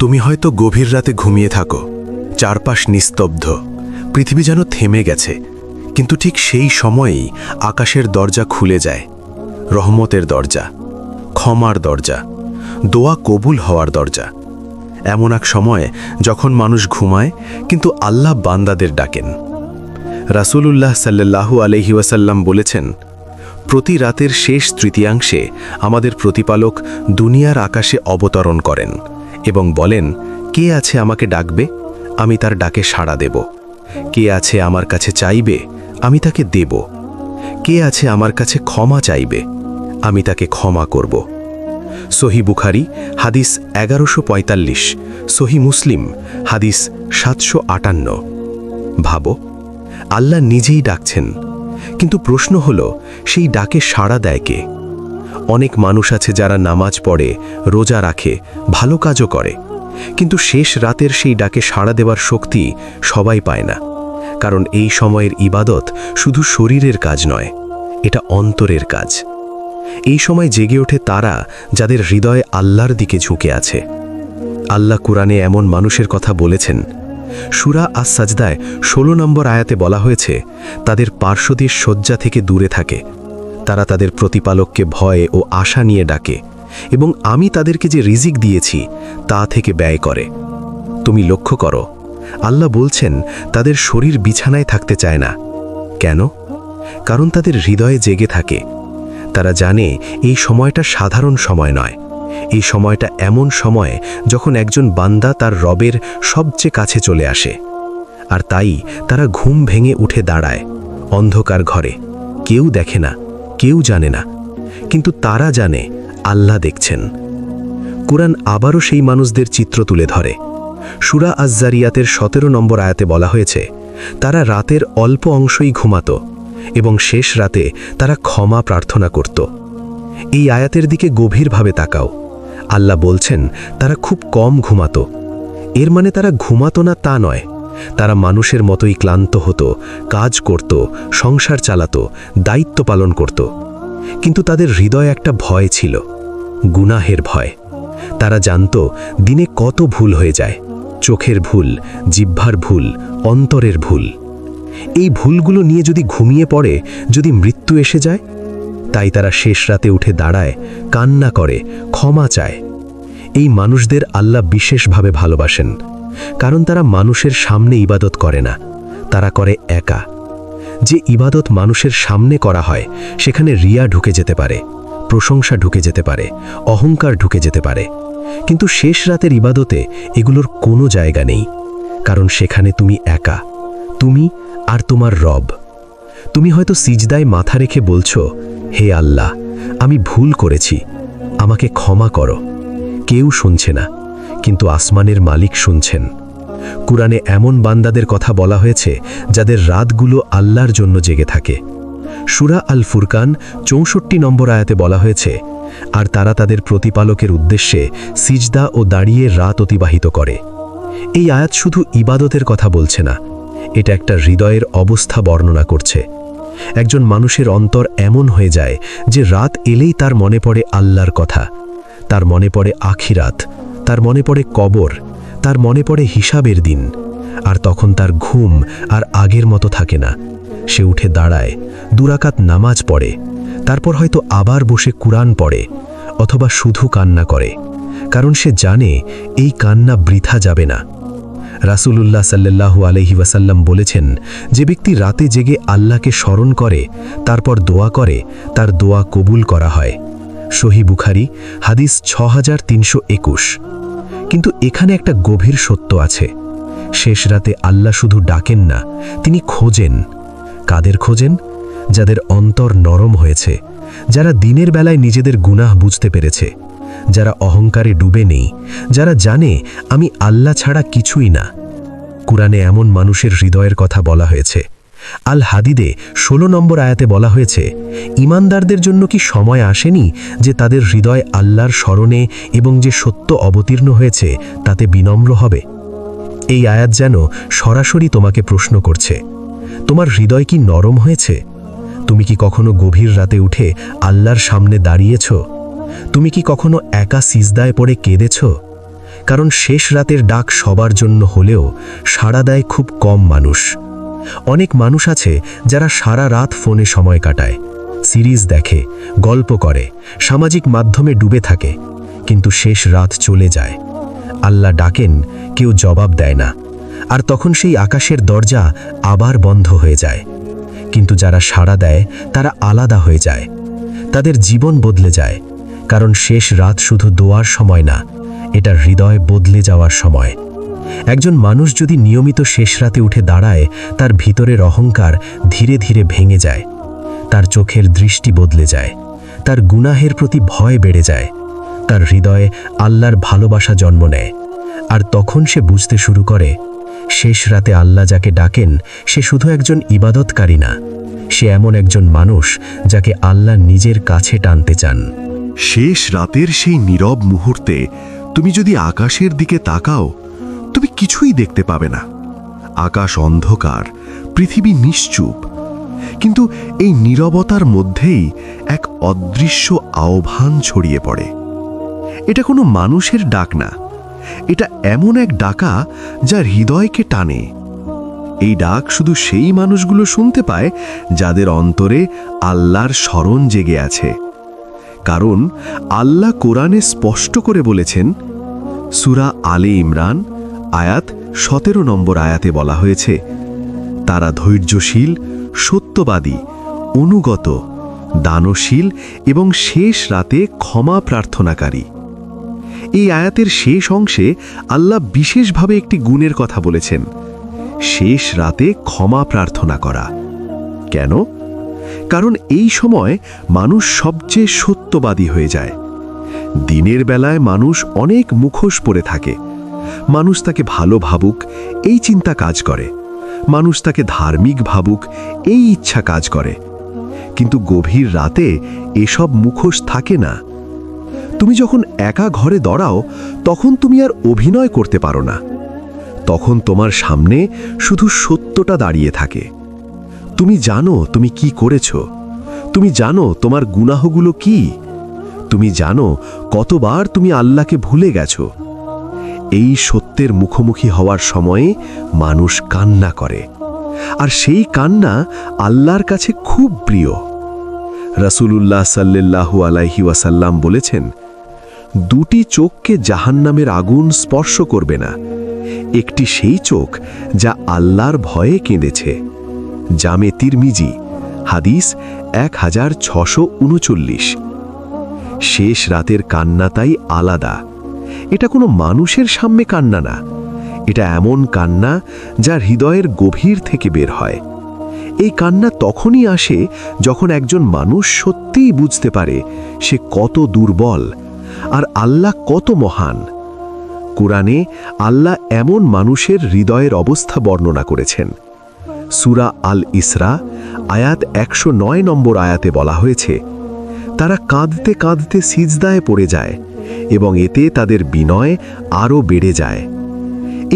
তুমি হয়তো গভীর রাতে ঘুমিয়ে থাকো, চারপাশ নিস্তব্ধ, পৃথিবী যেন থেমে গেছে, কিন্তু ঠিক সেই সময়েই আকাশের দরজা খুলে যায়। রহমতের দরজা, ক্ষমার দরজা, দোয়া কবুল হওয়ার দরজা। এমন এক সময় যখন মানুষ ঘুমায় কিন্তু আল্লাহ বান্দাদের ডাকেন। রাসূলুল্লাহ সাল্লাল্লাহু আলাইহি ওয়াসাল্লাম বলেছেন, প্রতি রাতের শেষ তৃতীয়াংশে আমাদের প্রতিপালক দুনিয়ার আকাশে অবতরণ করেন এবং বলেন, কে আছে আমাকে ডাকবে, আমি তার ডাকে সাড়া দেব। কে আছে আমার কাছে চাইবে, আমি তাকে দেব। কে আছে আমার কাছে ক্ষমা চাইবে, আমি তাকে ক্ষমা করব। সহি বুখারী হাদিস 1145, সহি মুসলিম হাদিস 758। ভাবো, আল্লাহ নিজেই ডাকছেন, কিন্তু প্রশ্ন হলো সেই ডাকে সাড়া দেয় কে? অনেক মানুষ আছে যারা নামাজ পড়ে, রোজা রাখে, ভালো কাজও করে, কিন্তু শেষ রাতের সেই ডাকে সাড়া দেওয়ার শক্তি সবাই পায় না। কারণ এই সময়ের ইবাদত শুধু শরীরের কাজ নয়, এটা অন্তরের কাজ। এই সময় জেগে ওঠে তারা যাদের হৃদয়ে আল্লাহর দিকে ঝুঁকে আছে। আল্লাহ কুরআনে এমন মানুষের কথা বলেছেন। সূরা আস-সাজদায় 16 নম্বর আয়াতে বলা হয়েছে, তাদের পার্শ্বদের শয্যা থেকে দূরে থাকে, তারা তাদের প্রতিপালককে ভয় ও আশা নিয়ে ডাকে, এবং আমি তাদেরকে যে রিজিক দিয়েছি তা থেকে ব্যয় করে। তুমি লক্ষ্য করো, আল্লাহ বলছেন তাদের শরীর বিছানায় থাকতে চায় না। কেন? কারণ তাদের হৃদয়ে জেগে থাকে। তারা জানে এই সময়টা সাধারণ সময় নয়, এই সময়টা এমন সময় যখন একজন বান্দা তার রবের সবচেয়ে কাছে চলে আসে। আর তাই তারা ঘুম ভেঙে উঠে দাঁড়ায় অন্ধকার ঘরে। কেউ দেখে না, কেউ জানে না, কিন্তু তারা জানে আল্লাহ দেখছেন। কুরআন আবারও সেই মানুষদের চিত্র তুলে ধরে। সূরা আজ-জারিয়াতের 17 নম্বর আয়াতে বলা হয়েছে, তারা রাতের অল্প অংশই ঘুমাতো এবং শেষ রাতে তারা ক্ষমা প্রার্থনা করত। এই আয়াতের দিকে গভীরভাবে তাকাও। আল্লাহ বলছেন তারা খুব কম ঘুমাতো। এর মানে তারা ঘুমাতো না তা নয়, তারা মানুষের মতোই ক্লান্ত হতো, কাজ করত, সংসার চালাতো, দায়িত্ব পালন করত। কিন্তু তাদের হৃদয়ে একটা ভয় ছিল, গুনাহের ভয়। তারা জানত দিনে কত ভুল হয়ে যায়, চোখের ভুল, জিহ্বার ভুল, অন্তরের ভুল। এই ভুলগুলো নিয়ে যদি ঘুমিয়ে পড়ে, যদি মৃত্যু এসে যায়, তাই তারা শেষ রাতে উঠে দাঁড়ায়, কান্না করে, ক্ষমা চায়। এই মানুষদের আল্লাহ বিশেষভাবে ভালোবাসেন, কারণ তারা মানুষের সামনে ইবাদত করে না, তারা করে একা। যে ইবাদত মানুষের সামনে করা হয় সেখানে রিয়া ঢুকে যেতে পারে, প্রশংসা ঢুকে যেতে পারে, অহংকার ঢুকে যেতে পারে। কিন্তু শেষ রাতের ইবাদতে এগুলোর কোনো জায়গা নেই, কারণ সেখানে তুমি একা, তুমি আর তোমার রব। তুমি হয়তো সিজদায় মাথা রেখে বলছো, হে আল্লাহ, আমি ভুল করেছি, আমাকে ক্ষমা করো। কেউ শুনছে না, কিন্তু আসমানের মালিক শুনছেন। কুরআনে এমন বান্দাদের কথা বলা হয়েছে যাদের রাতগুলো আল্লাহর জন্য জেগে থাকে। সূরা আল ফুরকান 64 নম্বর আয়াতে বলা হয়েছে, আর তারা তাদের প্রতিপালকের উদ্দেশ্যে সিজদা ও দাঁড়িয়ে রাত অতিবাহিত করে। এই আয়াত শুধু ইবাদতের কথা বলছে না, এটা একটা হৃদয়ের অবস্থা বর্ণনা করছে। একজন মানুষের অন্তর এমন হয়ে যায় যে রাত এলেই তার মনে পড়ে আল্লাহর কথা, তার মনে পড়ে আখিরাত, তার মনে পড়ে কবর, তার মনে পড়ে হিসাবের দিন। আর তখন তার ঘুম আর আগের মতো থাকে না। সে উঠে দাঁড়ায়, 2 রাকাত নামাজ পড়ে, তারপর হয়তো আবার বসে কুরআন পড়ে, অথবা শুধু কান্না করে, কারণ সে জানে এই কান্না বৃথা যাবে না। রাসূলুল্লাহ সাল্লাল্লাহু আলাইহি ওয়াসাল্লাম বলেছেন, যে ব্যক্তি রাতে জেগে আল্লাহকে স্মরণ করে তারপর দোয়া করে, তার দোয়া কবুল করা হয়। সহি বুখারী হাদিস 6321। কিন্তু এখানে একটা গভীর সত্য আছে। শেষ রাতে আল্লাহ শুধু ডাকেন না, তিনি খোঁজেন। কাদের খোঁজেন? যাদের অন্তর নরম হয়েছে, যারা দিনের বেলায় নিজেদের গুনাহ বুঝতে পেরেছে, যারা অহংকারে ডুবে নেই, যারা জানে আমি আল্লাহ ছাড়া কিছুই না। কুরআনে এমন মানুষের হৃদয়ের কথা বলা হয়েছে। আল হাদিদে 16 নম্বর আয়াতে বলা হয়েছে, ঈমানদারদের জন্য কি সময় আসেনি যে তাদের হৃদয় আল্লাহর স্মরণে এবং যে সত্য অবতীর্ণ হয়েছে তাতে বিনম্র হবে? এই আয়াত যেন সরাসরি তোমাকে প্রশ্ন করছে, তোমার হৃদয় কি নরম হয়েছে? তুমি কি কখনো গভীর রাতে উঠে আল্লাহর সামনে দাঁড়িয়েছ? তুমি কি কখনো একা সিজদায় পড়ে কেঁদেছ? কারণ শেষ রাতের ডাক সবার জন্য হলেও সাড়া দেয় খুব কম মানুষ। অনেক মানুষ আছে যারা সারা রাত ফোনে সময় কাটায়, সিরিজ দেখে, গল্প করে, সামাজিক মাধ্যমে ডুবে থাকে, কিন্তু শেষ রাত চলে যায়। আল্লাহ ডাকেন, কেউ জবাব দেয় না, আর তখন সেই আকাশের দরজা আবার বন্ধ হয়ে যায়। কিন্তু যারা সাড়া দেয় তারা আলাদা হয়ে যায়, তাদের জীবন বদলে যায়। কারণ শেষ রাত শুধু দোয়ার সময় না, এটা হৃদয় বদলে যাওয়ার সময়। একজন মানুষ যদি নিয়মিত শেষ রাতে উঠে দাঁড়ায়, তার ভিতরের অহংকার ধীরে ধীরে ভেঙে যায়, তার চোখের দৃষ্টি বদলে যায়, তার গুনাহের প্রতি ভয় বেড়ে যায়, তার হৃদয়ে আল্লাহর ভালোবাসা জন্ম নেয়। আর তখন সে বুঝতে শুরু করে, শেষ রাতে আল্লাহ যাকে ডাকেন সে শুধু একজন ইবাদতকারী না, সে এমন একজন মানুষ যাকে আল্লাহ নিজের কাছে টানতে চান। শেষ রাতের সেই নীরব মুহূর্তে তুমি যদি আকাশের দিকে তাকাও, তুমি কিছুই দেখতে পাবে না। আকাশ অন্ধকার, পৃথিবী নিশ্চুপ, কিন্তু এই নীরবতার মধ্যেই এক অদৃশ্য আহ্বান ছড়িয়ে পড়ে। এটা কোনো মানুষের ডাক না, এটা এমন এক ডাকা যা হৃদয়কে টানে। এই ডাক শুধু সেই মানুষগুলো শুনতে পায় যাদের অন্তরে আল্লাহর স্মরণ জেগে আছে। কারণ আল্লাহ কোরআনে স্পষ্ট করে বলেছেন, সূরা আলে ইমরান আয়াত 17 নম্বর আয়াতে বলা হয়েছে, তারা ধৈর্যশীল, সত্যবাদী, অনুগত, দানশীল এবং শেষ রাতে ক্ষমা প্রার্থনাকারী। এই আয়াতের শেষ অংশে আল্লাহ বিশেষভাবে একটি গুণের কথা বলেছেন, শেষ রাতে ক্ষমা প্রার্থনা করা। কেন? কারণ এই সময় মানুষ সবচেয়ে সত্যবাদী হয়ে যায়। দিনের বেলায় মানুষ অনেক মুখোশ পরে থাকে, মানুষ তাকে ভালো ভাবুক এই চিন্তা কাজ করে, মানুষ তাকে ধার্মিক ভাবুক এই ইচ্ছা কাজ করে। কিন্তু গভীর রাতে এসব মুখোশ থাকে না। তুমি যখন একা ঘরে দাঁড়াও, তখন তুমি আর অভিনয় করতে পারো না। তখন তোমার সামনে শুধু সত্যটা দাঁড়িয়ে থাকে। তুমি জানো তুমি কি করেছ, তুমি জানো তোমার গুনাহগুলো কি, তুমি জানো কতবার তুমি আল্লাহকে ভুলে গেছো। এই সত্যের মুখোমুখি হওয়ার সময়ে মানুষ কান্না করে, আর সেই কান্না আল্লাহর কাছে খুব প্রিয়। রাসূলুল্লাহ সাল্লাল্লাহু আলাইহি ওয়াসাল্লাম বলেছেন, দুটি চোখকে জাহান্নামের আগুন স্পর্শ করবে না, একটি সেই চোখ যা আল্লাহর ভয়ে কেঁদেছে। জামে তিরমিজি হাদিস 1639। শেষ রাতের কান্না তাই আলাদা। এটা কোনো মানুষের সামনে কান্না না, এটা এমন কান্না যা হৃদয়ের গভীর থেকে বের হয়। এই কান্না তখনই আসে যখন একজন মানুষ সত্যিই বুঝতে পারে সে কত দুর্বল আর আল্লাহ কত মহান। কুরআনে আল্লাহ এমন মানুষের হৃদয়ের অবস্থা বর্ণনা করেছেন। সূরা আল ইসরা আয়াত 109 নম্বর আয়াতে বলা হয়েছে, তারা কাঁদতে কাঁদতে সিজদায় পড়ে যায় এবং এতে তাদের বিনয় আরও বেড়ে যায়।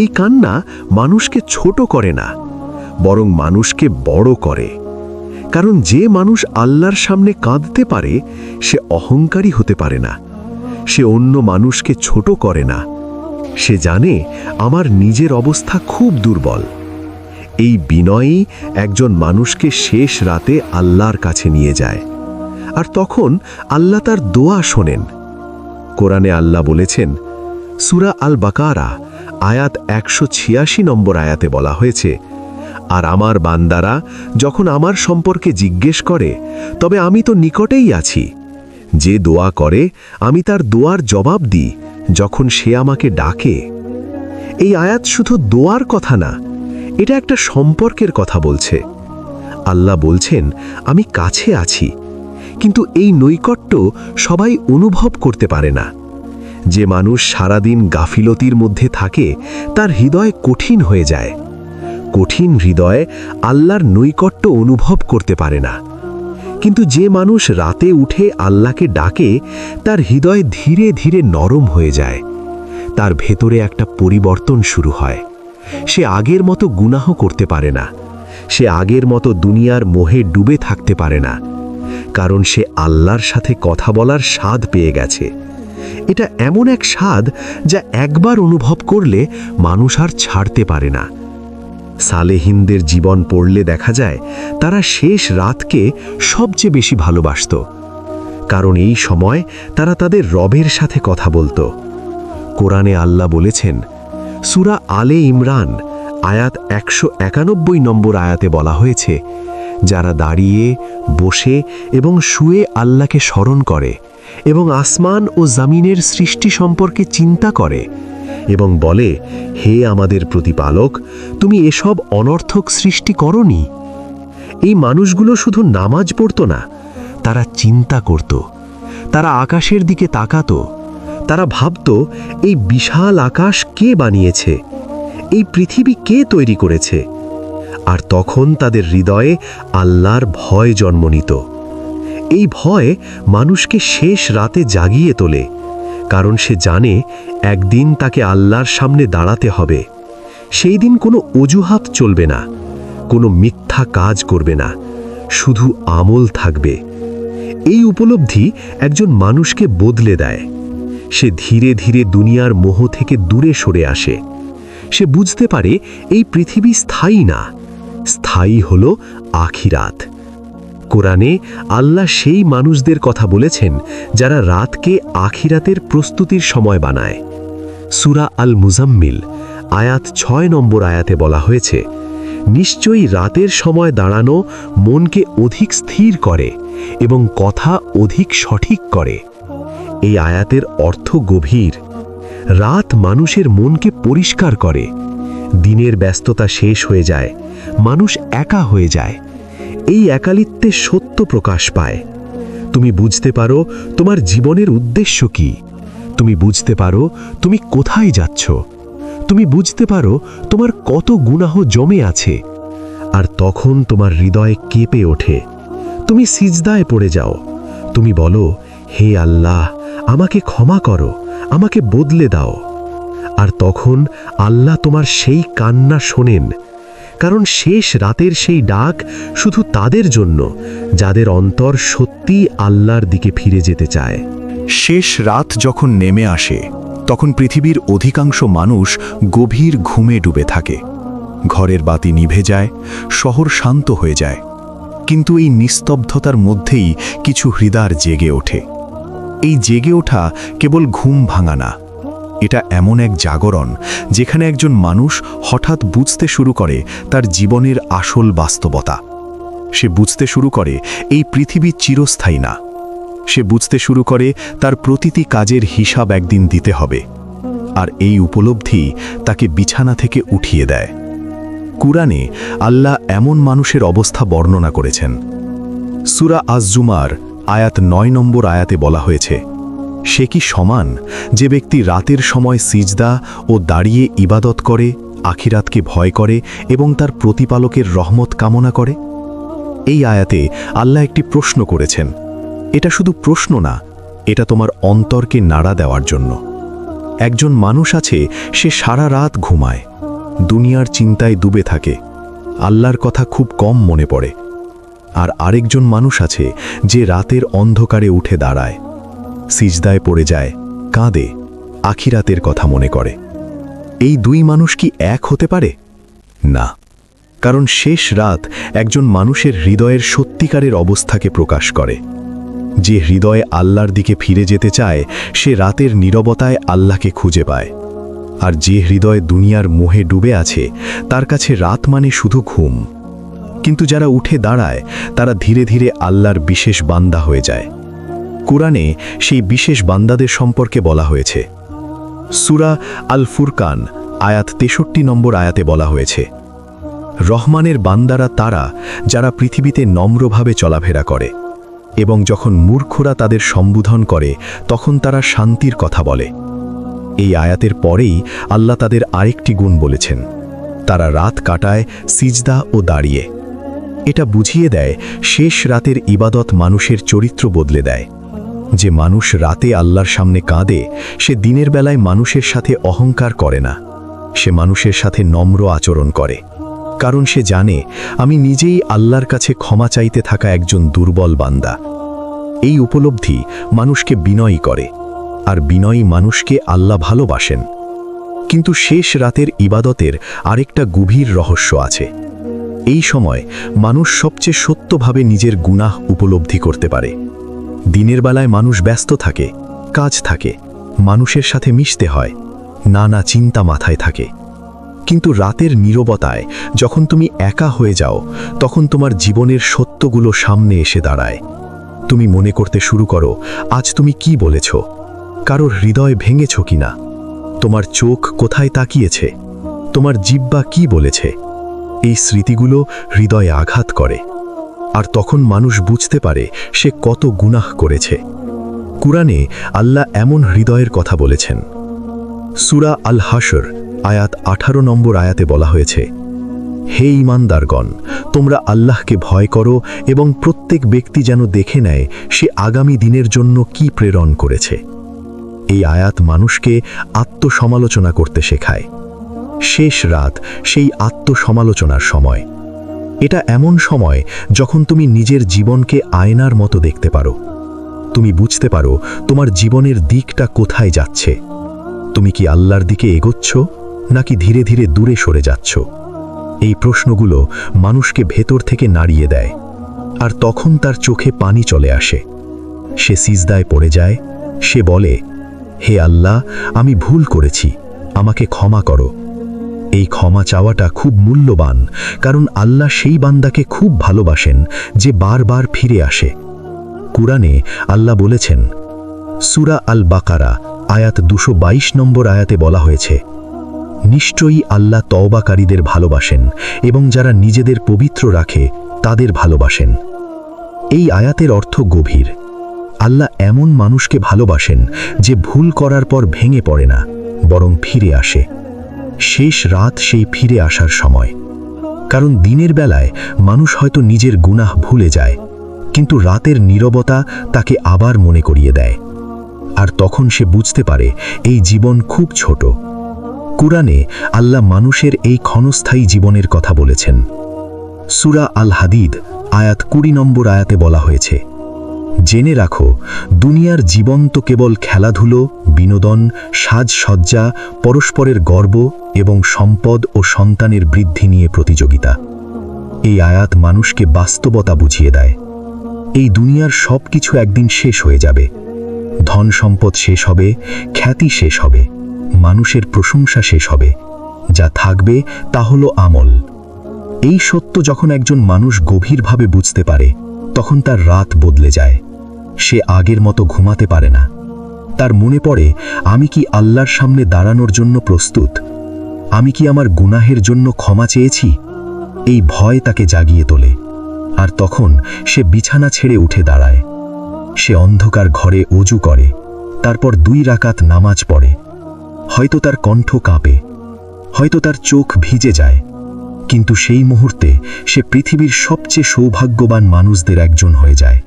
এই কান্না মানুষকে ছোট করে না, বরং মানুষকে বড় করে। কারণ যে মানুষ আল্লাহর সামনে কাঁদতে পারে সে অহংকারী হতে পারে না, সে অন্য মানুষকে ছোট করে না। সে জানে আমার নিজের অবস্থা খুব দুর্বল। এই বিনয়ই একজন মানুষকে শেষ রাতে আল্লাহর কাছে নিয়ে যায়, আর তখন আল্লাহ তার দোয়া শোনেন। কোরআনে আল্লাহ বলেছেন, সূরা আল বাকারা আয়াত 186 নম্বর আয়াতে বলা হয়েছে, আর আমার বান্দারা যখন আমার সম্পর্কে জিজ্ঞেস করে, তবে আমি তো নিকটেই আছি। যে দোয়া করে আমি তার দোয়ার জবাব দিই যখন সে আমাকে ডাকে। এই আয়াত শুধু দোয়ার কথা না, এটা একটা সম্পর্কের কথা বলছে। আল্লাহ বলছেন, আমি কাছে আছি, কিন্তু এই নৈকট্য সবাই অনুভব করতে পারে না। যে মানুষ সারাদিন গাফিলতির মধ্যে থাকে তার হৃদয় কঠিন হয়ে যায়। কঠিন হৃদয় আল্লাহর নৈকট্য অনুভব করতে পারে না। কিন্তু যে মানুষ রাতে উঠে আল্লাহকে ডাকে তার হৃদয় ধীরে ধীরে নরম হয়ে যায়, তার ভেতরে একটা পরিবর্তন শুরু হয়। সে আগের মতো গুনাহ করতে পারে না, সে আগের মতো দুনিয়ার মোহে ডুবে থাকতে পারে না, কারণ সে আল্লাহর সাথে কথা বলার স্বাদ পেয়ে গেছে। এটা এমন এক স্বাদ যা একবার অনুভব করলে মানুষ আর ছাড়তে পারে না। সালেহিনদের জীবন পড়লে দেখা যায় তারা শেষ রাতকে সবচেয়ে বেশি ভালোবাসত, কারণ এই সময় তারা তাদের রবের সাথে কথা বলতো। কোরআনে আল্লাহ বলেছেন, সূরা আলে ইমরান আয়াত 191 নম্বর আয়াতে বলা হয়েছে, যারা দাঁড়িয়ে, বসে এবং শুয়ে আল্লাহকে স্মরণ করে এবং আসমান ও জমিনের সৃষ্টি সম্পর্কে চিন্তা করে এবং বলে, হে আমাদের প্রতিপালক, তুমি এসব অনর্থক সৃষ্টি করনি। এই মানুষগুলো শুধু নামাজ পড়তো না, তারা চিন্তা করত, তারা আকাশের দিকে তাকাতো, তারা ভাবত, এই বিশাল আকাশ কে বানিয়েছে, এই পৃথিবী কে তৈরি করেছে। আর তখন তাদের হৃদয়ে আল্লাহর ভয় জন্ম নিত। এই ভয় মানুষকে শেষ রাতে জাগিয়ে তোলে, কারণ সে জানে একদিন তাকে আল্লাহর সামনে দাঁড়াতে হবে। সেই দিন কোনো অজুহাত চলবে না, কোনো মিথ্যা কাজ করবে না, শুধু আমল থাকবে। এই উপলব্ধি একজন মানুষকে বদলে দেয়। সে ধীরে ধীরে দুনিয়ার মোহ থেকে দূরে সরে আসে। সে বুঝতে পারে এই পৃথিবী স্থায়ী না, স্থায়ী হলো আখিরাত। কোরআনে আল্লাহ সেই মানুষদের কথা বলেছেন যারা রাতকে আখিরাতের প্রস্তুতির সময় বানায়। সূরা আল মুজাম্মিল আয়াত 6 নম্বর আয়াতে বলা হয়েছে, নিশ্চয়ই রাতের সময় দাঁড়ানো মনকে অধিক স্থির করে এবং কথা অধিক সঠিক করে। এই আয়াতের অর্থ গভীর। রাত মানুষের মনকে পরিষ্কার করে। দিনের ব্যস্ততা শেষ হয়ে যায়, মানুষ একা হয়ে যায়। এই একালিত্বে সত্য প্রকাশ পায়। তুমি বুঝতে পারো তোমার জীবনের উদ্দেশ্য কি। তুমি বুঝতে পারো তুমি কোথায় যাচ্ছ। তুমি বুঝতে পারো তোমার কত গুনাহ জমে আছে। আর তখন তোমার হৃদয় কেঁপে ওঠে। তুমি সিজদায় পড়ে যাও। তুমি বলো, হে আল্লাহ, আমাকে ক্ষমা করো, আমাকে বদলে দাও। আর তখন আল্লাহ তোমার সেই কান্না শোনেন, কারণ শেষ রাতের সেই ডাক শুধু তাদের জন্য যাদের অন্তর সত্যি আল্লাহর দিকে ফিরে যেতে চায়। শেষ রাত যখন নেমে আসে, তখন পৃথিবীর অধিকাংশ মানুষ গভীর ঘুমে ডুবে থাকে। ঘরের বাতি নিভে যায়, শহর শান্ত হয়ে যায়। কিন্তু এই নিস্তব্ধতার মধ্যেই কিছু হৃদয় জেগে ওঠে। এই জেগে ওঠা কেবল ঘুম ভাঙা না, এটা এমন এক জাগরণ যেখানে একজন মানুষ হঠাৎ বুঝতে শুরু করে তার জীবনের আসল বাস্তবতা। সে বুঝতে শুরু করে এই পৃথিবী চিরস্থায়ী না। সে বুঝতে শুরু করে তার প্রতিটি কাজের হিসাব একদিন দিতে হবে। আর এই উপলব্ধি তাকে বিছানা থেকে উঠিয়ে দেয়। কুরআনে আল্লাহ এমন মানুষের অবস্থা বর্ণনা করেছেন। সূরা আজ-জুমার আয়াত 9 নম্বর আয়াতে বলা হয়েছে, সে কি সমান যে ব্যক্তি রাতের সময় সিজদা ও দাঁড়িয়ে ইবাদত করে, আখিরাতকে ভয় করে এবং তার প্রতিপালকের রহমত কামনা করে। এই আয়াতে আল্লাহ একটি প্রশ্ন করেছেন। এটা শুধু প্রশ্ন না, এটা তোমার অন্তরকে নাড়া দেওয়ার জন্য। একজন মানুষ আছে, সে সারা রাত ঘুমায়, দুনিয়ার চিন্তায় ডুবে থাকে, আল্লাহর কথা খুব কম মনে পড়ে। আর আরেকজন মানুষ আছে যে রাতের অন্ধকারে উঠে দাঁড়ায়, সিজদায় পড়ে যায়, কাঁদে, আখিরাতের কথা মনে করে। এই দুই মানুষ কি এক হতে পারে? না, কারণ শেষ রাত একজন মানুষের হৃদয়ের সত্যিকারের অবস্থাকে প্রকাশ করে। যে হৃদয়ে আল্লাহর দিকে ফিরে যেতে চায়, সে রাতের নীরবতায় আল্লাহকে খুঁজে পায়। আর যে হৃদয় দুনিয়ার মোহে ডুবে আছে, তার কাছে রাত মানে শুধু ঘুম। কিন্তু যারা উঠে দাঁড়ায়, তারা ধীরে ধীরে আল্লাহর বিশেষ বান্দা হয়ে যায়। কুরআনে সেই বিশেষ বান্দাদের সম্পর্কে বলা হয়েছে। সূরা আল ফুরকান আয়াত 63 নম্বর আয়াতে বলা হয়েছে, রহমানের বান্দারা তারা যারা পৃথিবীতে নম্রভাবে চলাফেরা করে এবং যখন মূর্খরা তাদের সম্বোধন করে তখন তারা শান্তির কথা বলে। এই আয়াতের পরেই আল্লাহ তাদের আরেকটি গুণ বলেছেন, তারা রাত কাটায় সিজদা ও দাঁড়িয়ে। এটা বুঝিয়ে দেয় শেষ রাতের ইবাদত মানুষের চরিত্র বদলে দেয়। যে মানুষ রাতে আল্লাহর সামনে কাঁদে, সে দিনের বেলায় মানুষের সাথে অহংকার করে না, সে মানুষের সাথে নম্র আচরণ করে, কারণ সে জানে আমি নিজেই আল্লাহর কাছে ক্ষমা চাইতে থাকা একজন দুর্বল বান্দা। এই উপলব্ধি মানুষকে বিনয়ী করে, আর বিনয়ী মানুষকে আল্লাহ ভালোবাসেন। কিন্তু শেষ রাতের ইবাদতের আরেকটা গভীর রহস্য আছে। এই সময় মানুষ সবচেয়ে সত্যভাবে নিজের গুনাহ উপলব্ধি করতে পারে। দিনের বেলায় মানুষ ব্যস্ত থাকে, কাজ থাকে, মানুষের সাথে মিশতে হয়, নানা চিন্তা মাথায় থাকে। কিন্তু রাতের নীরবতায় যখন তুমি একা হয়ে যাও, তখন তোমার জীবনের সত্যগুলো সামনে এসে দাঁড়ায়। তুমি মনে করতে শুরু করো, আজ তুমি কি বলেছ, কারোর হৃদয় ভেঙেছ কিনা, তোমার চোখ কোথায় তাকিয়েছে, তোমার জিহ্বা কি বলেছে। এই স্মৃতিগুলো হৃদয়ে আঘাত করে, আর তখন মানুষ বুঝতে পারে সে কত গুনাহ করেছে। কুরআনে আল্লাহ এমন হৃদয়ের কথা বলেছেন। সূরা আল হাশর আয়াত 18 নম্বর আয়াতে বলা হয়েছে, হে ঈমানদারগণ, তোমরা আল্লাহকে ভয় করো এবং প্রত্যেক ব্যক্তি যেন দেখে নেয় সে আগামী দিনের জন্য কি প্রেরণ করেছে। এই আয়াত মানুষকে আত্মসমালোচনা করতে শেখায়। শেষ রাত সেই আত্মসমালোচনার সময়। এটা এমন সময় যখন তুমি নিজের জীবনকে আয়নার মতো দেখতে পারো। তুমি বুঝতে পারো তোমার জীবনের দিকটা কোথায় যাচ্ছে। তুমি কি আল্লাহর দিকে এগোচ্ছ নাকি ধীরে ধীরে দূরে সরে যাচ্ছ? এই প্রশ্নগুলো মানুষকে ভেতর থেকে নাড়িয়ে দেয়, আর তখন তার চোখে পানি চলে আসে। সে সিজদায় পড়ে যায়। সে বলে, হে আল্লাহ, আমি ভুল করেছি, আমাকে ক্ষমা করো। এই ক্ষমা চাওয়াটা খুব মূল্যবান, কারণ আল্লাহ সেই বান্দাকে খুব ভালোবাসেন যে বারবার ফিরে আসে। কুরআনে আল্লাহ বলেছেন, সূরা আল বাকারা আয়াত 222 নম্বর আয়াতে বলা হয়েছে, নিশ্চয়ই আল্লাহ তওবাকারীদের ভালোবাসেন এবং যারা নিজেদের পবিত্র রাখে তাদের ভালোবাসেন। এই আয়াতের অর্থ গভীর। আল্লাহ এমন মানুষকে ভালোবাসেন যে ভুল করার পর ভেঙে পড়ে না, বরং ফিরে আসে। শেষ রাত সেই ফিরে আসার সময়। কারণ দিনের বেলায় মানুষ হয়তো নিজের গুনাহ ভুলে যায়, কিন্তু রাতের নীরবতা তাকে আবার মনে করিয়ে দেয়। আর তখন সে বুঝতে পারে এই জীবন খুব ছোট। কুরআনে আল্লাহ মানুষের এই ক্ষণস্থায়ী জীবনের কথা বলেছেন। সূরা আল হাদিদ আয়াত 20 নম্বর আয়াতে বলা হয়েছে, জেনে রাখো, দুনিয়ার জীবন তো কেবল খেলাধুলো, বিনোদন, সাজসজ্জা, পরস্পরের গর্ব এবং সম্পদ ও সন্তানের বৃদ্ধি নিয়ে প্রতিযোগিতা। এই আয়াত মানুষকে বাস্তবতা বুঝিয়ে দেয়। এই দুনিয়ার সব কিছু একদিন শেষ হয়ে যাবে। ধন সম্পদ শেষ হবে, খ্যাতি শেষ হবে, মানুষের প্রশংসা শেষ হবে। যা থাকবে তা হলো আমল। এই সত্য যখন একজন মানুষ গভীরভাবে বুঝতে পারে, তখন তার রাত বদলে যায়। সে আগের মতো ঘুমাতে পারে না। তার মনে পড়ে, আমি কি আল্লাহর সামনে দাঁড়ানোর জন্য প্রস্তুত? আমি কি আমার গুনাহের জন্য ক্ষমা চেয়েছি? এই ভয় তাকে জাগিয়ে তোলে। আর তখন সে বিছানা ছেড়ে উঠে দাঁড়ায়। সে অন্ধকার ঘরে ওযু করে, তারপর 2 রাকাত নামাজ পড়ে। হয়তো তার কণ্ঠ কাঁপে, হয়তো তার চোখ ভিজে যায়, কিন্তু সেই মুহূর্তে সে পৃথিবীর সবচেয়ে সৌভাগ্যবান মানুষদের একজন হয়ে যায়।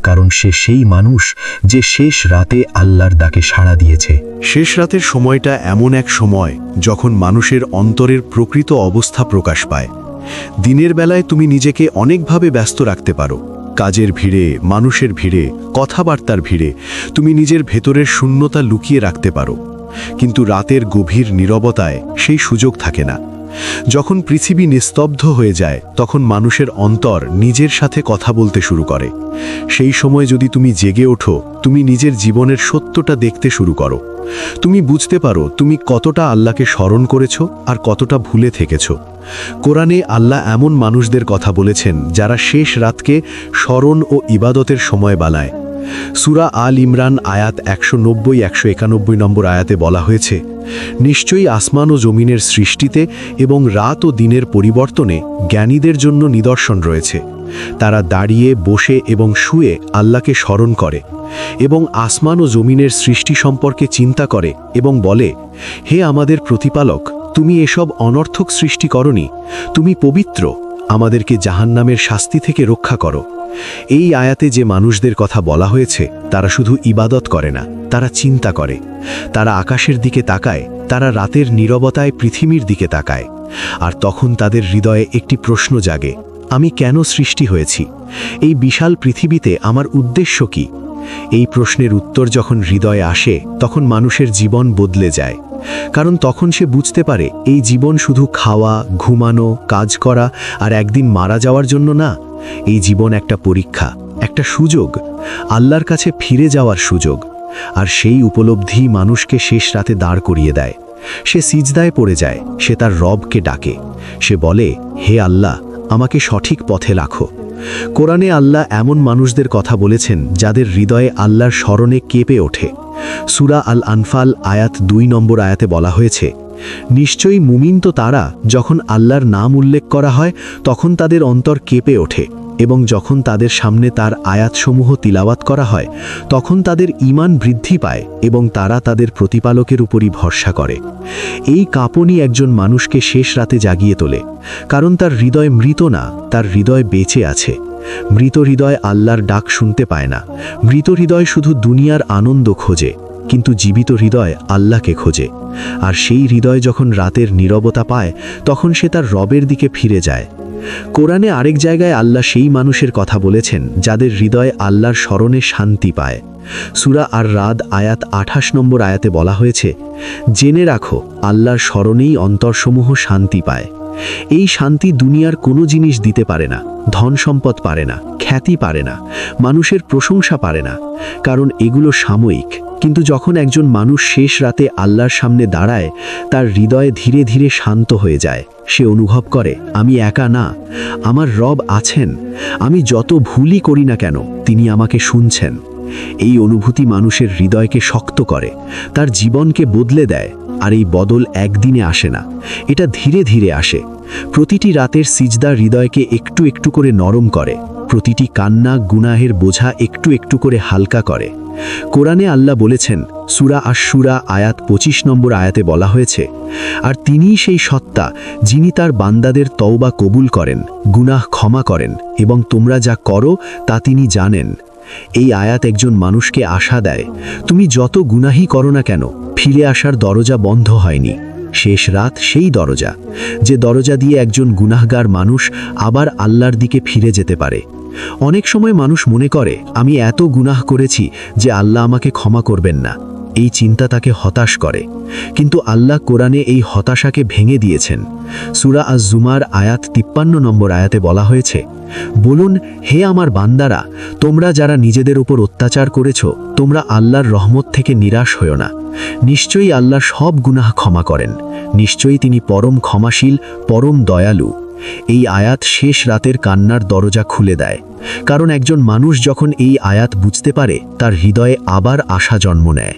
কারণ সে সেই মানুষ যে শেষ রাতে আল্লাহর ডাকে সাড়া দিয়েছে। শেষ রাতের সময়টা এমন এক সময় যখন মানুষের অন্তরের প্রকৃত অবস্থা প্রকাশ পায়। দিনের বেলায় তুমি নিজেকে অনেকভাবে ব্যস্ত রাখতে পারো। কাজের ভিড়ে, মানুষের ভিড়ে, কথাবার্তার ভিড়ে তুমি নিজের ভেতরের শূন্যতা লুকিয়ে রাখতে পারো। কিন্তু রাতের গভীর নীরবতায় সেই সুযোগ থাকে না। যখন পৃথিবী নিস্তব্ধ হয়ে যায়, তখন মানুষের অন্তর নিজের সাথে কথা বলতে শুরু করে। সেই সময় যদি তুমি জেগে ওঠো, তুমি নিজের জীবনের সত্যটা দেখতে শুরু করো। তুমি বুঝতে পারো তুমি কতটা আল্লাহকে স্মরণ করেছো আর কতটা ভুলে থেকেছো। কোরআনে আল্লাহ এমন মানুষদের কথা বলেছেন যারা শেষ রাতকে স্মরণ ও ইবাদতের সময় বানায়। সূরা আল ইমরান আয়াত 190-191 নম্বর আয়াতে বলা হয়েছে, নিশ্চয়ই আসমান ও জমিনের সৃষ্টিতে এবং রাত ও দিনের পরিবর্তনে জ্ঞানীদের জন্য নিদর্শন রয়েছে। তারা দাঁড়িয়ে, বসে এবং শুয়ে আল্লাহকে স্মরণ করে এবং আসমান ও জমিনের সৃষ্টি সম্পর্কে চিন্তা করে এবং বলে, হে আমাদের প্রতিপালক, তুমি এসব অনর্থক সৃষ্টি করনি, তুমি পবিত্র, আমাদেরকে জাহান্নামের শাস্তি থেকে রক্ষা করো। এই আয়াতে যে মানুষদের কথা বলা হয়েছে তারা শুধু ইবাদত করে না, তারা চিন্তা করে। তারা আকাশের দিকে তাকায়, তারা রাতের নীরবতায় পৃথিবীর দিকে তাকায়। আর তখন তাদের হৃদয়ে একটি প্রশ্ন জাগে, আমি কেন সৃষ্টি হয়েছি? এই বিশাল পৃথিবীতে আমার উদ্দেশ্য কি? এই প্রশ্নের উত্তর যখন হৃদয়ে আসে তখন মানুষের জীবন বদলে যায়, কারণ তখন সে বুঝতে পারে এই জীবন শুধু খাওয়া, ঘুমানো, কাজ করা আর একদিন মারা যাওয়ার জন্য না। এই জীবন একটা পরীক্ষা, একটা সুযোগ, আল্লাহর কাছে ফিরে যাওয়ার সুযোগ। আর সেই উপলব্ধি মানুষকে শেষ রাতে দাঁড় করিয়ে দেয়। সে সিজদায় পড়ে যায়, সে তার রবকে ডাকে, সে বলে, হে আল্লাহ, আমাকে সঠিক পথে রাখো। কোরআনে আল্লাহ এমন মানুষদের কথা বলেছেন যাদের হৃদয়ে আল্লাহর স্মরণে কেঁপে ওঠে। সূরা আল আনফাল আয়াত 2 নম্বর আয়াতে বলা হয়েছে, নিশ্চয়ই মুমিন তো তারা যখন আল্লাহর নাম উল্লেখ করা হয় তখন তাদের অন্তর কেঁপে ওঠে, এবং যখন তাদের সামনে তার আয়াতসমূহ তিলাওয়াত করা হয় তখন তাদের ঈমান বৃদ্ধি পায় এবং তারা তাদের প্রতিপালকের উপরই ভরসা করে। এই কাঁপনি একজন মানুষকে শেষ রাতে জাগিয়ে তোলে, কারণ তার হৃদয় মৃত না, তার হৃদয় বেঁচে আছে। মৃত হৃদয় আল্লাহর ডাক শুনতে পায় না। মৃত হৃদয় শুধু দুনিয়ার আনন্দ খোঁজে, কিন্তু জীবিত হৃদয় আল্লাহকে খোঁজে। আর সেই হৃদয় যখন রাতের নীরবতা পায় তখন সে তার রবের দিকে ফিরে যায়। কোরআনে আরেক জায়গায় আল্লাহ সেই মানুষের কথা বলেছেন যাদের হৃদয় আল্লাহর স্মরণে শান্তি পায়। সূরা আর রাদ আয়াত 28 নম্বর আয়াতে বলা হয়েছে, জেনে রাখো আল্লাহর স্মরণেই অন্তরসমূহ শান্তি পায়। এই শান্তি দুনিয়ার কোনো জিনিস দিতে পারে না, ধন সম্পদ পারে না, খ্যাতি পারে না, মানুষের প্রশংসা পারে না, কারণ এগুলো সাময়িক। কিন্তু যখন একজন মানুষ শেষ রাতে আল্লাহর সামনে দাঁড়ায়, তার হৃদয় ধীরে ধীরে শান্ত হয়ে যায়। সে অনুভব করে, আমি একা না, আমার রব আছেন। আমি যত ভুলই করি না কেন তিনি আমাকে শুনছেন। এই অনুভূতি মানুষের হৃদয়কে শক্ত করে, তার জীবনকে বদলে দেয়। আর এই বদল একদিনে আসে না, এটা ধীরে ধীরে আসে। প্রতিটি রাতের সিজদা হৃদয়কে একটু একটু করে নরম করে, প্রতিটি কান্না গুনাহের বোঝা একটু একটু করে হালকা করে। কোরআনে আল্লাহ বলেছেন, সূরা আশ-শুরা আয়াত 25 নম্বর আয়াতে বলা হয়েছে, আর তিনিই সেই সত্তা যিনি তার বান্দাদের তওবা কবুল করেন, গুনাহ ক্ষমা করেন, এবং তোমরা যা করো তা তিনি জানেন। এই আয়াত একজন মানুষকে আশা দেয়, তুমি যত গুনাহই করো না কেন, ফিরে আসার দরজা বন্ধ হয়নি। শেষ রাত সেই দরজা, যে দরজা দিয়ে একজন গুনাহগার মানুষ আবার আল্লাহর দিকে ফিরে যেতে পারে। অনেক সময় মানুষ মনে করে, আমি এত গুনাহ করেছি যে আল্লাহ আমাকে ক্ষমা করবেন না। এই চিন্তা তাকে হতাশ করে, কিন্তু আল্লাহ কোরআনে এই হতাশাকে ভেঙে দিয়েছেন। সূরা আজ-জুমার আয়াত 53 নম্বর আয়াতে বলা হয়েছে, বলুন, হে আমার বান্দারা, তোমরা যারা নিজেদের উপর অত্যাচার করেছ, তোমরা আল্লাহর রহমত থেকে নিরাশ হও না। নিশ্চয়ই আল্লাহ সব গুনাহ ক্ষমা করেন, নিশ্চয়ই তিনি পরম ক্ষমাশীল, পরম দয়ালু। এই আয়াত শেষ রাতের কান্নার দরজা খুলে দেয়, কারণ একজন মানুষ যখন এই আয়াত বুঝতে পারে তার হৃদয়ে আবার আশা জন্ম নেয়।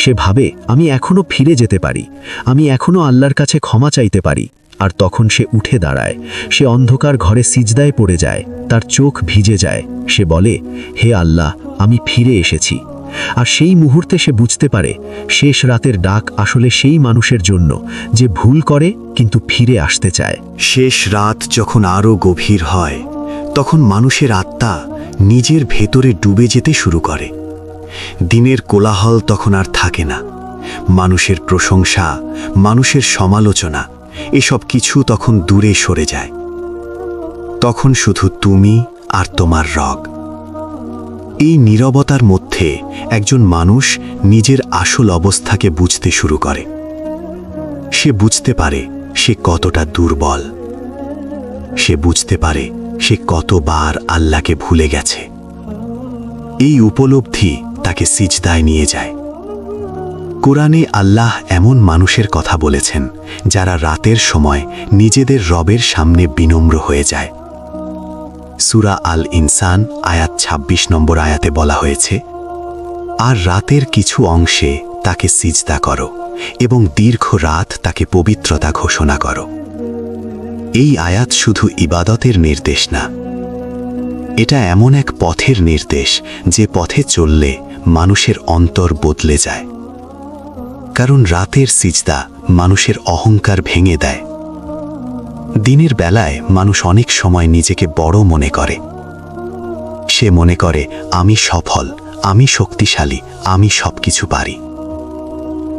সে ভাবে, আমি এখনো ফিরে যেতে পারি, আমি এখনো আল্লাহর কাছে ক্ষমা চাইতে পারি। আর তখন সে উঠে দাঁড়ায়, সে অন্ধকার ঘরে সিজদায় পড়ে যায়, তার চোখ ভিজে যায়। সে বলে, হে আল্লাহ, আমি ফিরে এসেছি। আর সেই মুহূর্তে সে বুঝতে পারে, শেষ রাতের ডাক আসলে সেই মানুষের জন্য যে ভুল করে কিন্তু ফিরে আসতে চায়। শেষ রাত যখন আরও গভীর হয়, তখন মানুষের আত্মা নিজের ভেতরে ডুবে যেতে শুরু করে। দিনের কোলাহল তখন আর থাকে না। মানুষের প্রশংসা, মানুষের সমালোচনা, এসব কিছু তখন দূরে সরে যায়। তখন শুধু তুমি আর তোমার রব। এই নীরবতার মধ্যে একজন মানুষ নিজের আসল অবস্থাকে বুঝতে শুরু করে। সে বুঝতে পারে সে কতটা দুর্বল। সে বুঝতে পারে সে কতবার আল্লাহকে ভুলে গেছে। এই উপলব্ধি তাকে সিজদায় নিয়ে যায়। কোরআনে আল্লাহ এমন মানুষের কথা বলেছেন যারা রাতের সময় নিজেদের রবের সামনে বিনম্র হয়ে যায়। সূরা আল ইনসান আয়াত 26 নম্বর আয়াতে বলা হয়েছে, আর রাতের কিছু অংশে তাকে সিজদা করো এবং দীর্ঘ রাত তাকে পবিত্রতা ঘোষণা করো। এই আয়াত শুধু ইবাদতের নির্দেশ না, এটা এমন এক পথের নির্দেশ যে পথে চললে মানুষের অন্তর বদলে যায়। কারণ রাতের সিজদা মানুষের অহংকার ভেঙে দেয়। দিনের বেলায় মানুষ অনেক সময় নিজেকে বড় মনে করে। সে মনে করে, আমি সফল, আমি শক্তিশালী, আমি সবকিছু পারি।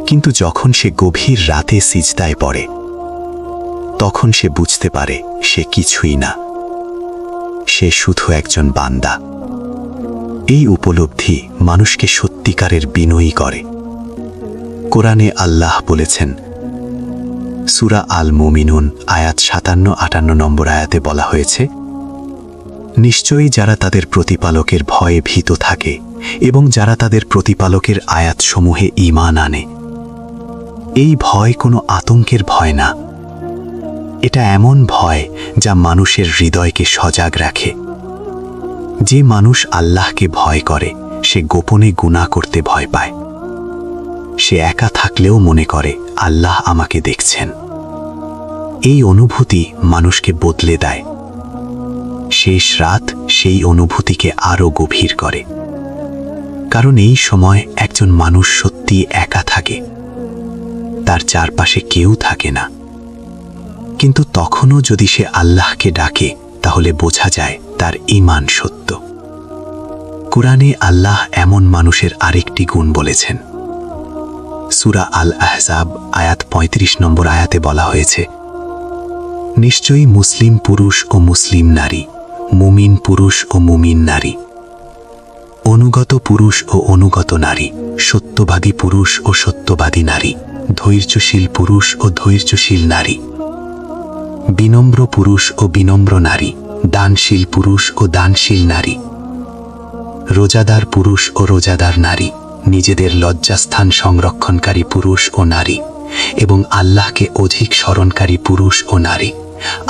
কিন্তু যখন সে গভীর রাতে সিজদায় পড়ে, তখন সে বুঝতে পারে সে কিছুই না, সে শুধু একজন বান্দা। এই উপলব্ধি মানুষকে সত্যিকারের বিনয়ী করে। কোরআনে আল্লাহ বলেছেন, সূরা আল মুমিনুন আয়াত 57-58 নম্বর আয়াতে বলা হয়েছে, নিশ্চয়ই যারা তাদের প্রতিপালকের ভয়ে ভীত থাকে এবং যারা তাদের প্রতিপালকের আয়াতসমূহে ঈমান আনে। এই ভয় কোনো আতঙ্কের ভয় না, এটা এমন ভয় যা মানুষের হৃদয়কে সজাগ রাখে। যে মানুষ আল্লাহকে ভয় করে সে গোপনে গুনাহ করতে ভয় পায়। সে একা থাকলেও মনে করে আল্লাহ আমাকে দেখছেন। এই অনুভূতি মানুষকে বদলে দেয়। শেষ রাত সেই অনুভূতিকে আরও গভীর করে, কারণ এই সময় একজন মানুষ সত্যি একা থাকে, তার চারপাশে কেউ থাকে না। কিন্তু তখনও যদি সে আল্লাহকে ডাকে তাহলে বোঝা যায় তার ঈমান সত্য। কুরআনে আল্লাহ এমন মানুষের আরেকটি গুণ বলেছেন। সূরা আল আহজাব আয়াত 35 নম্বর আয়াতে বলা হয়েছে, নিশ্চয়ই মুসলিম পুরুষ ও মুসলিম নারী, মুমিন পুরুষ ও মুমিন নারী, অনুগত পুরুষ ও অনুগত নারী, সত্যবাদী পুরুষ ও সত্যবাদী নারী, ধৈর্যশীল পুরুষ ও ধৈর্যশীল নারী, বিনম্র পুরুষ ও বিনম্র নারী, দানশীল পুরুষ ও দানশীল নারী, রোজাদার পুরুষ ও রোজাদার নারী, নিজেদের লজ্জাস্থান সংরক্ষণকারী পুরুষ ও নারী এবং আল্লাহকে অধিক স্মরণকারী পুরুষ ও নারী।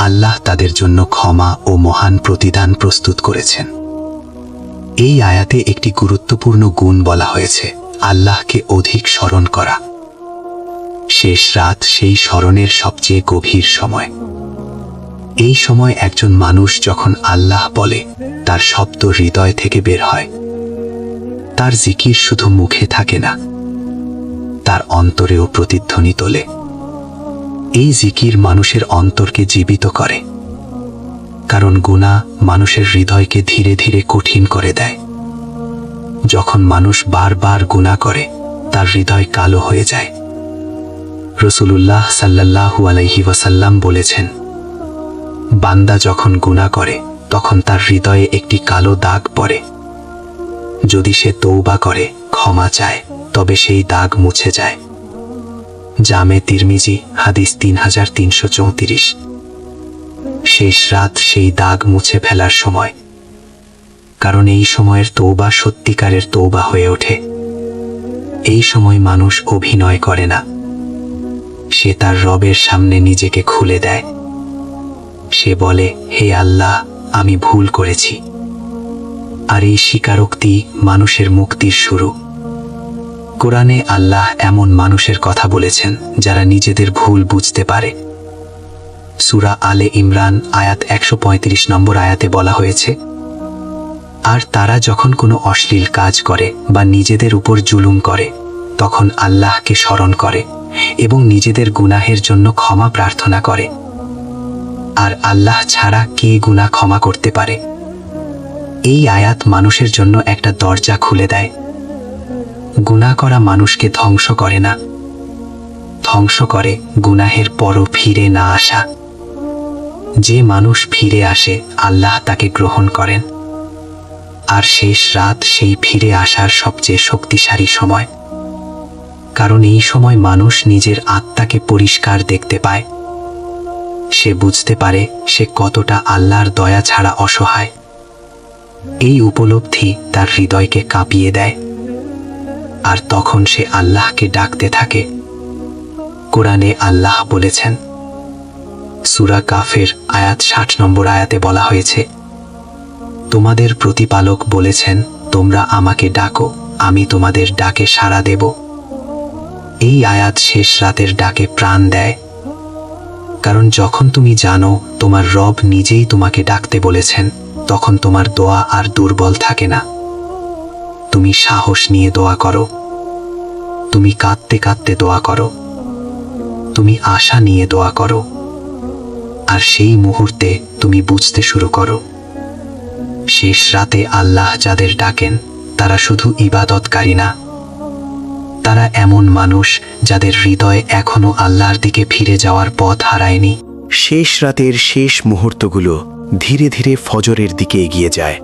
আল্লাহ তাদের জন্য ক্ষমা ও মহান প্রতিদান প্রস্তুত করেছেন। এই আয়াতে একটি গুরুত্বপূর্ণ গুণ বলা হয়েছে, আল্লাহকে অধিক স্মরণ করা। শেষ রাত সেই স্মরণের সবচেয়ে গভীর সময়। এই সময় একজন মানুষ যখন আল্লাহ বলে, তার শব্দ হৃদয় থেকে বের হয়। তার জিকির শুধু মুখে থাকে না, তার অন্তরেও প্রতিধ্বনি তোলে। এই জিকির মানুষের অন্তরকে জীবিত করে, কারণ গুনাহ মানুষের হৃদয়কে ধীরে ধীরে কঠিন করে দেয়। যখন মানুষ বারবার গুনাহ করে তার হৃদয় কালো হয়ে যায়। রাসূলুল্লাহ সাল্লাল্লাহু আলাইহি ওয়াসাল্লাম বলেছেন, বান্দা যখন গুনাহ করে তখন তার হৃদয়ে একটি কালো দাগ পড়ে। যদি সে তওবা করে, ক্ষমা চায়, তবে সেই দাগ মুছে যায়। জামে তিরমিজি হাদিস 3334। শেষ রাত সেই দাগ মুছে ফেলার সময়, কারণ এই সময়ের তওবা সত্যিকারের তওবা হয়ে ওঠে। এই সময় মানুষ অভিনয় করে না, সে তার রবের সামনে নিজেকে খুলে দেয়। সে বলে, হে আল্লাহ, আমি ভুল করেছি। আর এই স্বীকারোক্তি মানুষের মুক্তির শুরু। কোরআনে আল্লাহ এমন মানুষের কথা বলেছেন যারা নিজেদের ভুল বুঝতে পারে। সূরা আলে ইমরান আয়াত 135 নম্বর আয়াতে বলা হয়েছে, আর তারা যখন কোনো অশ্লীল কাজ করে বা নিজেদের উপর জুলুম করে তখন আল্লাহকে স্মরণ করে এবং নিজেদের গুনাহের জন্য ক্ষমা প্রার্থনা করে। আর আল্লাহ ছাড়া কে গুনাহ ক্ষমা করতে পারে? এই আয়াত মানুষের জন্য একটা দরজা খুলে দেয়। গুনাহ করা মানুষকে ধ্বংস করে না, ধ্বংস করে গুনাহের পরও ফিরে না আসা। যে মানুষ ফিরে আসে আল্লাহ তাকে গ্রহণ করেন। আর শেষ রাত সেই ফিরে আসার সবচেয়ে শক্তিশালী সময়, কারণ এই সময় মানুষ নিজের আত্মাকে পরিষ্কার দেখতে পায়। সে বুঝতে পারে সে কতটা আল্লাহর দয়া ছাড়া অসহায়। এই উপলব্ধি তার হৃদয়কে কাঁপিয়ে দেয়, আর তখন সে আল্লাহকে ডাকতে থাকে। কোরআনে আল্লাহ বলেছেন, সূরা কাফের আয়াত 60 নম্বর আয়াতে বলা হয়েছে, তোমাদের প্রতিপালক বলেছেন, তোমরা আমাকে ডাকো, আমি তোমাদের ডাকে সাড়া দেব। এই আয়াত শেষ রাতের ডাকে প্রাণ দেয়, কারণ যখন তুমি জানো তোমার রব নিজেই তোমাকে ডাকতে বলেছেন, তখন তোমার দোয়া আর দুর্বল থাকে না। তুমি সাহস নিয়ে দোয়া করো, তুমি কাঁদতে কাঁদতে দোয়া করো, তুমি আশা নিয়ে দোয়া করো। আর সেই মুহূর্তে তুমি বুঝতে শুরু করো, শেষ রাতে আল্লাহ যাদের ডাকেন তারা শুধু ইবাদতকারী না, তারা এমন মানুষ যাদের হৃদয় এখনো আল্লাহর দিকে ফিরে যাওয়ার পথ হারায়নি। শেষ রাতের শেষ মুহূর্তগুলো ধীরে ধীরে ফজরের দিকে এগিয়ে যায়।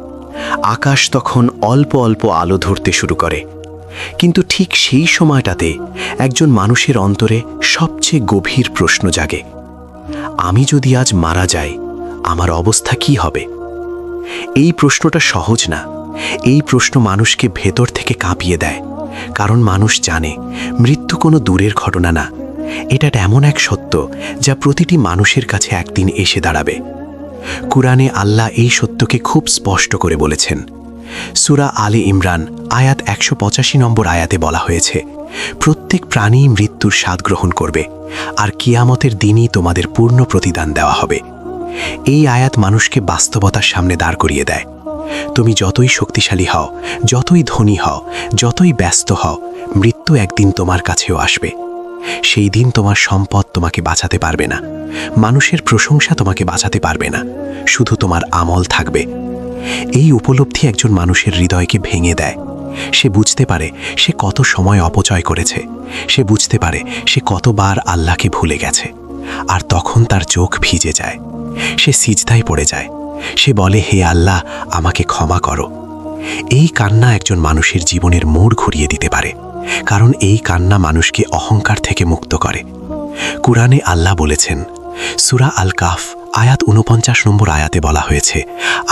আকাশ তখন অল্প অল্প আলো ধরতে শুরু করে, কিন্তু ঠিক সেই সময়টাতে একজন মানুষের অন্তরে সবচেয়ে গভীর প্রশ্ন জাগে, আমি যদি আজ মারা যাই আমার অবস্থা কি হবে? এই প্রশ্নটা সহজ না। এই প্রশ্ন মানুষকে ভেতর থেকে কাঁপিয়ে দেয়, কারণ মানুষ জানে মৃত্যু কোনো দূরের ঘটনা না, এটা এমন এক সত্য যা প্রতিটি মানুষের কাছে একদিন এসে দাঁড়াবে। কুরআনে আল্লাহ এই সত্যকে খুব স্পষ্ট করে বলেছেন। সূরা আলে ইমরান আয়াত 185 নম্বর আয়াতে বলা হয়েছে, প্রত্যেক প্রাণী মৃত্যুর স্বাদ গ্রহণ করবে, আর কিয়ামতের দিনই তোমাদের পূর্ণ প্রতিদান দেওয়া হবে। এই আয়াত মানুষকে বাস্তবতার সামনে দাঁড় করিয়ে দেয়। তুমি যতই শক্তিশালী হও, যতই ধনী হও, যতই ব্যস্ত হও, মৃত্যু একদিন তোমার কাছেও আসবে। সেই দিন তোমার সম্পদ তোমাকে বাঁচাতে পারবে না, মানুষের প্রশংসা তোমাকে বাঁচাতে পারবে না, শুধু তোমার আমল থাকবে। এই উপলব্ধি একজন মানুষের হৃদয়কে ভেঙে দেয়। সে বুঝতে পারে সে কত সময় অপচয় করেছে, সে বুঝতে পারে সে কতবার আল্লাহকে ভুলে গেছে, আর তখন তার চোখ ভিজে যায়। সে সিজদায় পড়ে যায়, সে বলে, হে আল্লাহ, আমাকে ক্ষমা করো। এই কান্না একজন মানুষের জীবনের মোড় ঘুরিয়ে দিতে পারে, কারণ এই কান্না মানুষকে অহংকার থেকে মুক্ত করে। কুরআনে আল্লাহ বলেছেন, সূরা আল কাহফ আয়াত 49 নম্বর আয়াতে বলা হয়েছে,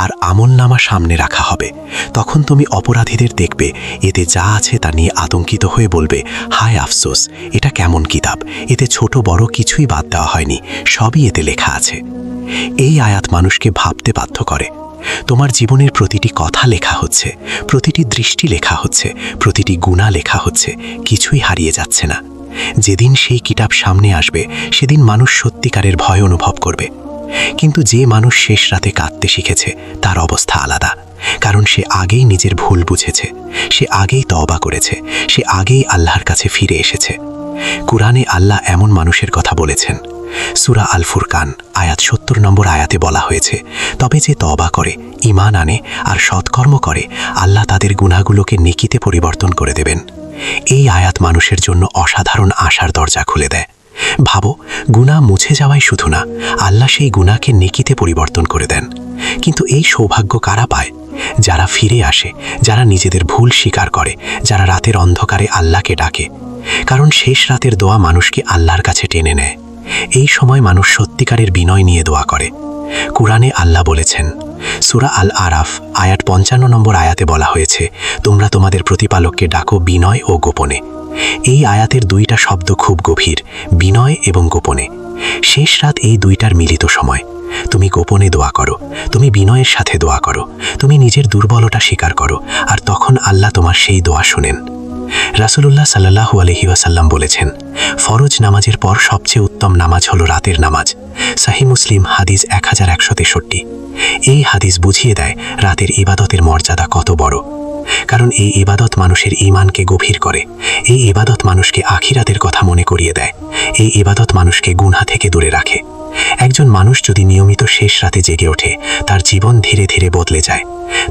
আর আমলনামা সামনে রাখা হবে, তখন তুমি অপরাধীদের দেখবে এতে যা আছে তা নিয়ে আতঙ্কিত হয়ে বলবে, হায় আফসোস, এটা কেমন কিতাব, এতে ছোট বড় কিছুই বাদ দেওয়া হয়নি, সবই এতে লেখা আছে। এই আয়াত মানুষকে ভাবতে বাধ্য করে, তোমার জীবনের প্রতিটি কথা লেখা হচ্ছে, প্রতিটি দৃষ্টি লেখা হচ্ছে, প্রতিটি গুনাহ লেখা হচ্ছে, কিছুই হারিয়ে যাচ্ছে না। যেদিন সেই কিতাব সামনে আসবে সেদিন মানুষ সত্যিকারের ভয় অনুভব করবে। কিন্তু যে মানুষ শেষ রাতে কাঁদতে শিখেছে তার অবস্থা আলাদা, কারণ সে আগেই নিজের ভুল বুঝেছে, সে আগেই তওবা করেছে, সে আগেই আল্লাহর কাছে ফিরে এসেছে। কুরআনে আল্লাহ এমন মানুষের কথা বলেছেন। সূরা আল ফুরকান আয়াত 70 নম্বর আয়াতে বলা হয়েছে, তবে যে তওবা করে, ঈমান আনে আর সৎকর্ম করে, আল্লাহ তাদের গুনাহগুলোকে নেকিতে পরিবর্তন করে দেবেন। এই আয়াত মানুষের জন্য অসাধারণ আশার দরজা খুলে দেয়। ভাবো, গুনাহ মুছে যাওয়াই শুধু না, আল্লাহ সেই গুনাহকে নেকিতে পরিবর্তন করে দেন। কিন্তু এই সৌভাগ্য কারা পায়? যারা ফিরে আসে, যারা নিজেদের ভুল স্বীকার করে, যারা রাতের অন্ধকারে আল্লাহকে ডাকে। কারণ শেষ রাতের দোয়া মানুষকে আল্লাহর কাছে টেনে নেয়। এই সময় মানুষ সত্যিকারের বিনয় নিয়ে দোয়া করে। কুরআনে আল্লাহ বলেছেন, সূরা আল আরাফ আয়াত 55 নম্বর আয়াতে বলা হয়েছে, তোমরা তোমাদের প্রতিপালককে ডাকো বিনয় ও গোপনে। এই আয়াতের দুইটা শব্দ খুব গভীর, বিনয় এবং গোপনে। শেষ রাত এই দুইটার মিলিত সময়। তুমি গোপনে দোয়া করো, তুমি বিনয়ের সাথে দোয়া করো, তুমি নিজের দুর্বলতা স্বীকার করো, আর তখন আল্লাহ তোমার সেই দোয়া শোনেন। রাসূলুল্লাহ সাল্লাল্লাহু আলাইহি ওয়াসাল্লাম বলেছেন, ফরজ নামাজের পর সবচেয়ে উত্তম নামাজ হলো রাতের নামাজ। সহিহ মুসলিম হাদিস 1163। এই হাদিস বুঝিয়ে দেয় রাতের ইবাদতের মর্যাদা কত বড়। কারণ এই ইবাদত মানুষের ঈমানকে গভীর করে, এই ইবাদত মানুষকে আখিরাতের কথা মনে করিয়ে দেয়, এই ইবাদত মানুষকে গুনাহ থেকে দূরে রাখে। একজন মানুষ যদি নিয়মিত শেষ রাতে জেগে ওঠে, তার জীবন ধীরে ধীরে বদলে যায়,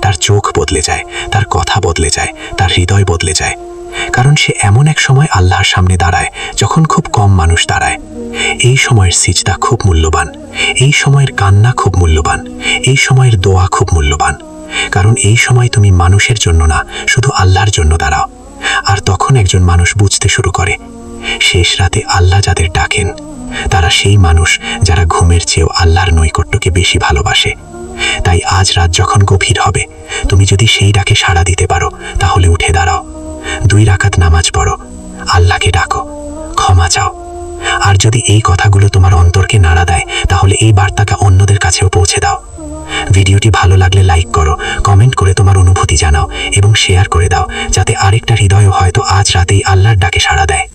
তার চোখ বদলে যায়, তার কথা বদলে যায়, তার হৃদয় বদলে যায়। কারণ সে এমন এক সময় আল্লাহর সামনে দাঁড়ায় যখন খুব কম মানুষ দাঁড়ায়। এই সময়ের সিজদা খুব মূল্যবান, এই সময়ের কান্না খুব মূল্যবান, এই সময়ের দোয়া খুব মূল্যবান। কারণ এই সময় তুমি মানুষের জন্য না, শুধু আল্লাহর জন্য দাঁড়াও। আর তখন একজন মানুষ বুঝতে শুরু করে, শেষ রাতে আল্লাহ যাদের ডাকেন তারা সেই মানুষ যারা ঘুমের চেয়েও আল্লাহর নৈকট্যকে বেশি ভালোবাসে। তাই আজ রাত যখন গভীর হবে, তুমি যদি সেই ডাকে সাড়া দিতে পারো, তাহলে উঠে দাঁড়াও, 2 রাকাত নামাজ পড়ো, আল্লাহকে ডাকো, ক্ষমা চাও। আর যদি এই কথাগুলো তোমার অন্তরকে নাড়া দেয়, তাহলে এই বার্তাটা অন্যদের কাছেও পৌঁছে দাও। ভিডিওটি ভালো লাগলে লাইক করো, কমেন্ট করে তোমার অনুভূতি জানাও এবং শেয়ার করে দাও, যাতে আরেকটা হৃদয়ও হয়তো আজ রাতেই আল্লাহর ডাকে সাড়া দেয়।